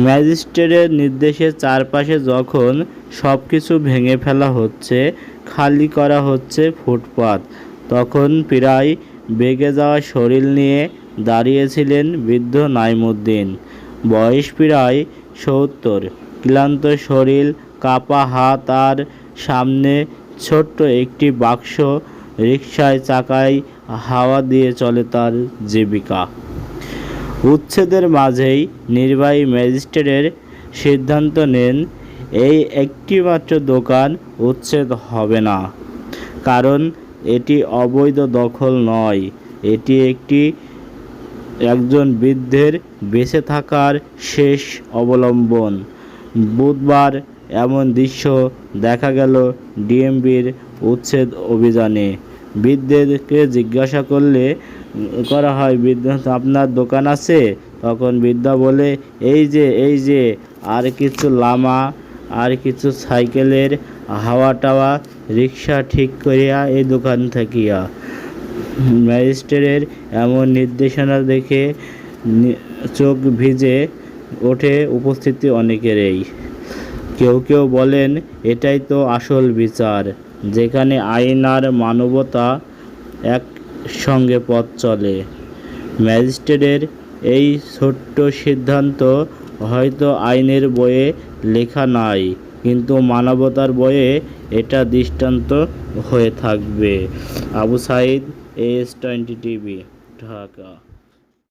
ম্যাজিস্ট্রেটের নির্দেশে চারপাশে যখন সব কিছু ভেঙে ফেলা হচ্ছে, খালি করা হচ্ছে ফুটপাত, তখন প্রায় বেঁকে যাওয়া শরীর নিয়ে দাঁড়িয়েছিলেন বৃদ্ধ নাইমুদ্দিন। বয়স প্রায় ৭০, ক্লান্ত শরীর, কাঁপা হাত, আর সামনে ছোট্ট একটি বাক্স। রিকশায় চাকায় হাওয়া দিয়ে চলে তার জীবিকা। উচ্ছেদের মাঝেই নির্বাহী ম্যাজিস্ট্রেটের সিদ্ধান্ত নেন, এই একটিমাত্র দোকান উচ্ছেদ হবে না, কারণ এটি অবৈধ দখল নয়, এটি একজন বৃদ্ধের বেঁচে থাকার শেষ অবলম্বন। বুধবার এমন দৃশ্য দেখা গেল ডিএমপির উচ্ছেদ অভিযানে। বৃদ্ধকে জিজ্ঞাসা করা হয়, বৃদ্ধ, আপনার দোকান আছে? তখন বৃদ্ধ বলে, এই যে আর কিছু লামা, আর কিছু সাইকেলের হাওয়া টাওয়া, রিকশা ঠিক করিয়া এই দোকান থাকিয়া। ম্যাজিস্ট্রেটের এমন নির্দেশনা দেখে চোখ ভিজে ওঠে উপস্থিত অনেকেরই। কেউ বলেন, এটাই তো আসল বিচার, যেখানে আইন আর মানবতা একসঙ্গে পথ চলে। ম্যাজিস্ট্রেটের এই ছোট্ট সিদ্ধান্ত হয়তো আইনের বইয়ে লেখা নাই, কিন্তু মানবতার বইয়ে এটা দৃষ্টান্ত হয়ে থাকবে। Abu Saeed, AS20 TV, Dhaka.